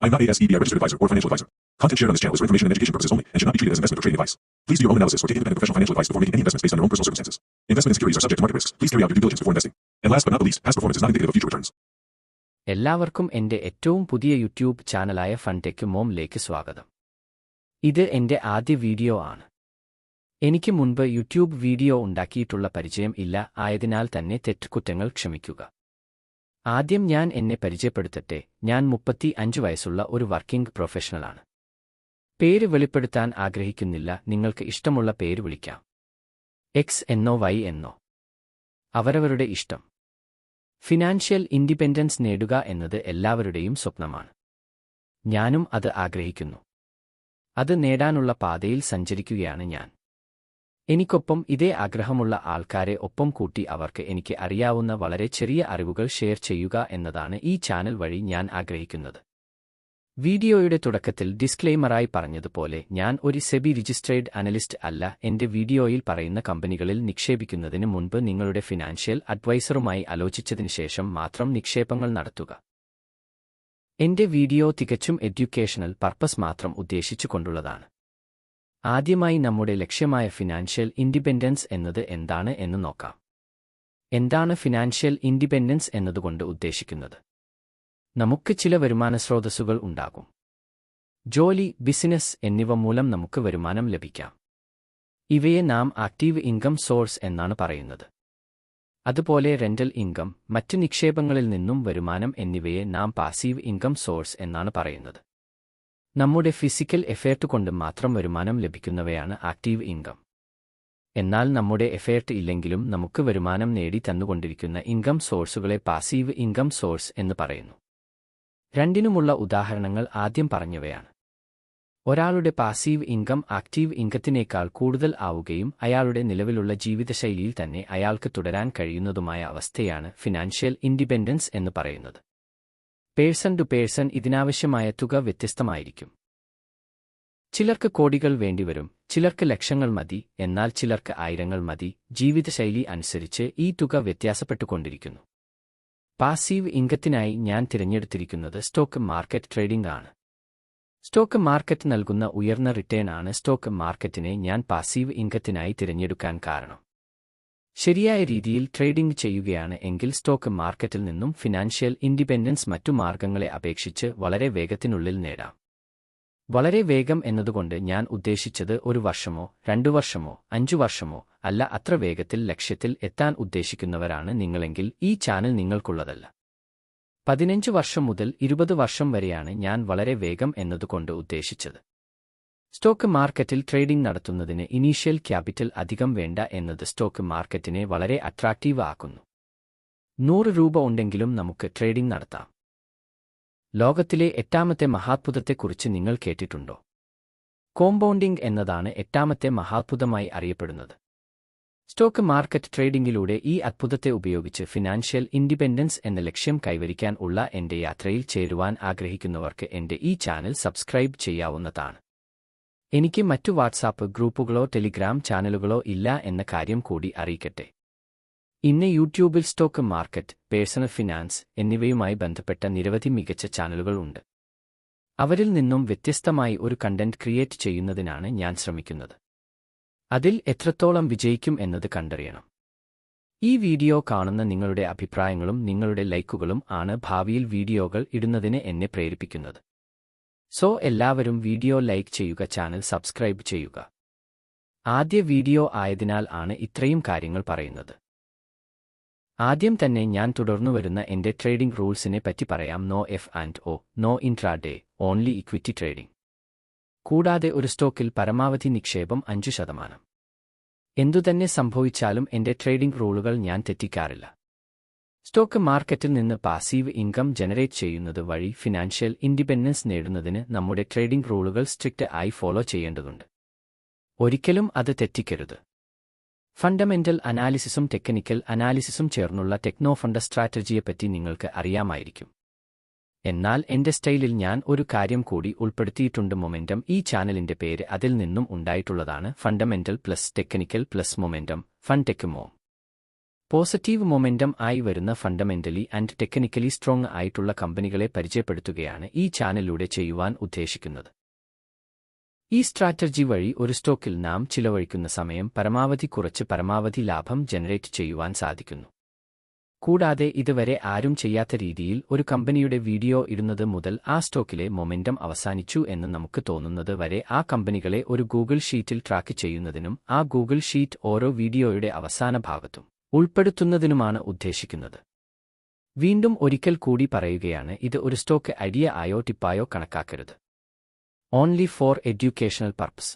I am not a SEBI registered advisor or financial advisor. Content shared on this channel is for information and education purposes only and should not be treated as investment or trading advice. Please do your own analysis or take independent professional financial advice before making any investments based on your own personal circumstances. Investment in securities are subject to market risks. Please carry out your due diligence before investing. And last but not the least, past performance is not indicative of future returns. എല്ലാവർക്കും എന്റെ ഏറ്റവും പുതിയ YouTube ചാനലായ ഫൺടെക് മോമിലേക്ക് സ്വാഗതം. ഇത് എന്റെ ആദ്യ video ആണ്. എനിക്ക് മുൻപ് യൂട്യൂബ് വീഡിയോ ഉണ്ടാക്കിയിട്ടുള്ള പരിചയം ഇല്ല, ആയതിനാൽ തന്നെ തെറ്റുകുറ്റങ്ങൾ ക്ഷമിക്കുക. ആദ്യം ഞാൻ എന്നെ പരിചയപ്പെടുത്തട്ടെ. ഞാൻ 35 വയസ്സുള്ള ഒരു വർക്കിംഗ് പ്രൊഫഷണലാണ്. പേര് വെളിപ്പെടുത്താൻ ആഗ്രഹിക്കുന്നില്ല, നിങ്ങൾക്ക് ഇഷ്ടമുള്ള പേര് വിളിക്കാം. എക്സ് എന്നോ വൈ എന്നോ. അവരവരുടെ ഇഷ്ടം. ഫിനാൻഷ്യൽ ഇൻഡിപെൻഡൻസ് നേടുക എന്നത് എല്ലാവരുടെയും സ്വപ്നമാണ്. ഞാനും അത് ആഗ്രഹിക്കുന്നു. അത് നേടാനുള്ള പാതയിൽ സഞ്ചരിക്കുകയാണ് ഞാൻ. എനിക്കൊപ്പം ഇതേ ആഗ്രഹമുള്ള ആൾക്കാരെ ഒപ്പം കൂട്ടി അവർക്ക് എനിക്ക് അറിയാവുന്ന വളരെ ചെറിയ അറിവുകൾ ഷെയർ ചെയ്യുക എന്നതാണ് ഈ ചാനൽ വഴി ഞാൻ ആഗ്രഹിക്കുന്നത്. വീഡിയോയുടെ തുടക്കത്തിൽ ഡിസ്ക്ലെയിമറായി പറഞ്ഞതുപോലെ ഞാൻ ഒരു സെബി രജിസ്ട്രേഡ് അനലിസ്റ്റ് അല്ല. എന്റെ വീഡിയോയിൽ പറയുന്ന കമ്പനികളിൽ നിക്ഷേപിക്കുന്നതിന് മുൻപ് നിങ്ങളുടെ ഫിനാൻഷ്യൽ അഡ്വൈസറുമായി ആലോചിച്ചതിന് ശേഷം മാത്രം നിക്ഷേപങ്ങൾ നടത്തുക. എന്റെ വീഡിയോ തികച്ചും എഡ്യൂക്കേഷണൽ പർപ്പസ് മാത്രം ഉദ്ദേശിച്ചുകൊണ്ടുള്ളതാണ്. ആദ്യമായി നമ്മുടെ ലക്ഷ്യമായ ഫിനാൻഷ്യൽ ഇൻഡിപെൻഡൻസ് എന്നത് എന്താണ് എന്ന് നോക്കാം. എന്താണ് ഫിനാൻഷ്യൽ ഇൻഡിപെൻഡൻസ് എന്നതുകൊണ്ട് ഉദ്ദേശിക്കുന്നത്? നമുക്ക് ചില വരുമാന സ്രോതസ്സുകൾ ഉണ്ടാകും. ജോലി, ബിസിനസ് എന്നിവ മൂലം നമുക്ക് വരുമാനം ലഭിക്കാം. ഇവയെ നാം ആക്റ്റീവ് ഇൻകം സോഴ്സ് എന്നാണ് പറയുന്നത്. അതുപോലെ റെന്റൽ ഇൻകം, മറ്റ് നിക്ഷേപങ്ങളിൽ നിന്നും വരുമാനം എന്നിവയെ നാം പാസീവ് ഇൻകം സോഴ്സ് എന്നാണ് പറയുന്നത്. നമ്മുടെ ഫിസിക്കൽ എഫേർട്ട് കൊണ്ട് മാത്രം വരുമാനം ലഭിക്കുന്നവയാണ് ആക്റ്റീവ് ഇൻകം. എന്നാൽ നമ്മുടെ എഫേർട്ട് ഇല്ലെങ്കിലും നമുക്ക് വരുമാനം നേടി തന്നുകൊണ്ടിരിക്കുന്ന ഇൻകം സോഴ്സുകളെ പാസീവ് ഇൻകം സോഴ്സ് എന്ന് പറയുന്നു. രണ്ടിനുമുള്ള ഉദാഹരണങ്ങൾ ആദ്യം പറഞ്ഞവയാണ്. ഒരാളുടെ പാസീവ് ഇൻകം ആക്റ്റീവ് ഇൻകത്തിനേക്കാൾ കൂടുതൽ ആവുകയും അയാളുടെ നിലവിലുള്ള ജീവിതശൈലിയിൽ തന്നെ അയാൾക്ക് തുടരാൻ കഴിയുന്നതുമായ അവസ്ഥയാണ് ഫിനാൻഷ്യൽ ഇൻഡിപെൻഡൻസ് എന്ന് പറയുന്നത്. പേഴ്സൺ ടു പേഴ്സൺ ഇതിനാവശ്യമായ തുക വ്യത്യസ്തമായിരിക്കും. ചിലർക്ക് കോടികൾ വേണ്ടിവരും, ചിലർക്ക് ലക്ഷങ്ങൾ മതി, എന്നാൽ ചിലർക്ക് ആയിരങ്ങൾ മതി. ജീവിതശൈലി അനുസരിച്ച് ഈ തുക വ്യത്യാസപ്പെട്ടുകൊണ്ടിരിക്കുന്നു. പാസീവ് ഇൻകത്തിനായി ഞാൻ തിരഞ്ഞെടുത്തിരിക്കുന്നത് സ്റ്റോക്ക് മാർക്കറ്റ് ട്രേഡിംഗ് ആണ്. സ്റ്റോക്ക് മാർക്കറ്റ് നൽകുന്ന ഉയർന്ന റിട്ടേൺ ആണ് സ്റ്റോക്ക് മാർക്കറ്റിനെ ഞാൻ പാസീവ് ഇൻകത്തിനായി തിരഞ്ഞെടുക്കാൻ കാരണം. ശരിയായ രീതിയിൽ ട്രേഡിംഗ് ചെയ്യുകയാണ് എങ്കിൽ സ്റ്റോക്ക് മാർക്കറ്റിൽ നിന്നും ഫിനാൻഷ്യൽ ഇൻഡിപെൻഡൻസ് മറ്റു മാർഗങ്ങളെ അപേക്ഷിച്ച് വളരെ വേഗത്തിനുള്ളിൽ നേടാം. വളരെ വേഗം എന്നതുകൊണ്ട് ഞാൻ ഉദ്ദേശിച്ചത് 1 വർഷമോ 2 വർഷമോ 5 വർഷമോ അല്ല. അത്ര വേഗത്തിൽ ലക്ഷ്യത്തിൽ എത്താൻ ഉദ്ദേശിക്കുന്നവരാണ് നിങ്ങളെങ്കിൽ ഈ ചാനൽ നിങ്ങൾക്കുള്ളതല്ല. 15 വർഷം മുതൽ 20 വർഷം വരെയാണ് ഞാൻ വളരെ വേഗം എന്നതുകൊണ്ട് ഉദ്ദേശിച്ചത്. സ്റ്റോക്ക് മാർക്കറ്റിൽ ട്രേഡിംഗ് നടത്തുന്നതിന് ഇനീഷ്യൽ ക്യാപിറ്റൽ അധികം വേണ്ട എന്നത് സ്റ്റോക്ക് മാർക്കറ്റിനെ വളരെ അട്രാക്റ്റീവ് ആക്കുന്നു. 100 രൂപ ഉണ്ടെങ്കിലും നമുക്ക് ട്രേഡിംഗ് നടത്താം. ലോകത്തിലെ 8ാമത്തെ മഹാത്ഭുതത്തെക്കുറിച്ച് നിങ്ങൾ കേട്ടിട്ടുണ്ടോ? കോമ്പൗണ്ടിംഗ് എന്നതാണ് 8ാമത്തെ മഹാത്ഭുതമായി അറിയപ്പെടുന്നത്. സ്റ്റോക്ക് മാർക്കറ്റ് ട്രേഡിംഗിലൂടെ ഈ അത്ഭുതത്തെ ഉപയോഗിച്ച് ഫിനാൻഷ്യൽ ഇൻഡിപെൻഡൻസ് എന്ന ലക്ഷ്യം കൈവരിക്കാൻ ഉള്ള എന്റെ യാത്രയിൽ ചേരുവാൻ ആഗ്രഹിക്കുന്നവർക്ക് എന്റെ ഈ ചാനൽ സബ്സ്ക്രൈബ് ചെയ്യാവുന്നതാണ്. എനിക്ക് മറ്റു വാട്സാപ്പ് ഗ്രൂപ്പുകളോ ടെലിഗ്രാം ചാനലുകളോ ഇല്ല എന്ന കാര്യം കൂടി അറിയിക്കട്ടെ. ഇന്ന് യൂട്യൂബിൽ സ്റ്റോക്ക് മാർക്കറ്റ്, പേഴ്സണൽ ഫിനാൻസ് എന്നിവയുമായി ബന്ധപ്പെട്ട നിരവധി മികച്ച ചാനലുകൾ ഉണ്ട്. അവരിൽ നിന്നും വ്യത്യസ്തമായി ഒരു കണ്ടന്റ് ക്രിയേറ്റ് ചെയ്യുന്നതിനാണ് ഞാൻ ശ്രമിക്കുന്നത്. അതിൽ എത്രത്തോളം വിജയിക്കും എന്നത് കണ്ടറിയണം. ഈ വീഡിയോ കാണുന്ന നിങ്ങളുടെ അഭിപ്രായങ്ങളും നിങ്ങളുടെ ലൈക്കുകളും ആണ് ഭാവിയിൽ വീഡിയോകൾ ഇടുന്നതിന് എന്നെ പ്രേരിപ്പിക്കുന്നത്. സോ എല്ലാവരും വീഡിയോ ലൈക്ക് ചെയ്യുക, ചാനൽ സബ്സ്ക്രൈബ് ചെയ്യുക. ആദ്യ വീഡിയോ ആയതിനാൽ ആണ് ഇത്രയും കാര്യങ്ങൾ പറയുന്നത്. ആദ്യം തന്നെ ഞാൻ തുടർന്നുവരുന്ന എന്റെ ട്രേഡിംഗ് റൂൾസിനെ പറ്റി പറയാം. No F and O, no intraday, only equity trading. കൂടാതെ ഒരു സ്റ്റോക്കിൽ പരമാവധി നിക്ഷേപം 5%. എന്തുതന്നെ സംഭവിച്ചാലും എന്റെ ട്രേഡിംഗ് റൂളുകൾ ഞാൻ തെറ്റിക്കാറില്ല. സ്റ്റോക്ക് മാർക്കറ്റിൽ നിന്ന് പാസീവ് ഇൻകം ജനറേറ്റ് ചെയ്യുന്നത് വഴി ഫിനാൻഷ്യൽ ഇൻഡിപെൻഡൻസ് നേടുന്നതിന് നമ്മുടെ ട്രേഡിംഗ് റൂളുകൾ സ്ട്രിക്റ്റ് ആയി ഫോളോ ചെയ്യേണ്ടതുണ്ട്. ഒരിക്കലും അത് തെറ്റിക്കരുത്. ഫണ്ടമെന്റൽ അനാലിസിസും ടെക്നിക്കൽ അനാലിസിസും ചേർന്നുള്ള ടെക്നോഫണ്ട സ്ട്രാറ്റജിയെപ്പറ്റി നിങ്ങൾക്ക് അറിയാമായിരിക്കും. എന്നാൽ എന്റെ സ്റ്റൈലിൽ ഞാൻ ഒരു കാര്യം കൂടി ഉൾപ്പെടുത്തിയിട്ടുണ്ട്. മൊമെന്റം. ഈ ചാനലിന്റെ പേര് അതിൽ നിന്നും ഉണ്ടായിട്ടുള്ളതാണ്. Fundamental plus technical plus momentum, FunTech Mom. Positive momentum ആയി വരുന്ന ഫണ്ടമെന്റലി ആൻഡ് ടെക്നിക്കലി സ്ട്രോങ് ആയിട്ടുള്ള കമ്പനികളെ പരിചയപ്പെടുത്തുകയാണ് ഈ ചാനലിലൂടെ ചെയ്യുവാൻ ഉദ്ദേശിക്കുന്നത്. ഈ സ്ട്രാറ്റജി വഴി ഒരു സ്റ്റോക്കിൽ നാം ചിലവഴിക്കുന്ന സമയം പരമാവധി കുറച്ച് പരമാവധി ലാഭം ജനറേറ്റ് ചെയ്യുവാൻ സാധിക്കുന്നു. കൂടാതെ ഇതുവരെ ആരും ചെയ്യാത്ത രീതിയിൽ ഒരു കമ്പനിയുടെ വീഡിയോ ഇടുന്നത് മുതൽ ആ സ്റ്റോക്കിലെ മൊമെന്റം അവസാനിച്ചു എന്ന് നമുക്ക് തോന്നുന്നത് വരെ ആ കമ്പനികളെ ഒരു ഗൂഗിൾ ഷീറ്റിൽ ട്രാക്ക് ചെയ്യുന്നതിനും ആ ഗൂഗിൾ ഷീറ്റ് ഓരോ വീഡിയോയുടെ അവസാന ഭാഗത്തും ഉൾപ്പെടുത്തുന്നതിനുമാണ് ഉദ്ദേശിക്കുന്നത്. വീണ്ടും ഒരിക്കൽ കൂടി പറയുകയാണ്, ഇത് ഒരു സ്റ്റോക്ക് ഐഡിയ ആയോ ടിപ്പായോ കണക്കാക്കരുത്. Only for educational purpose.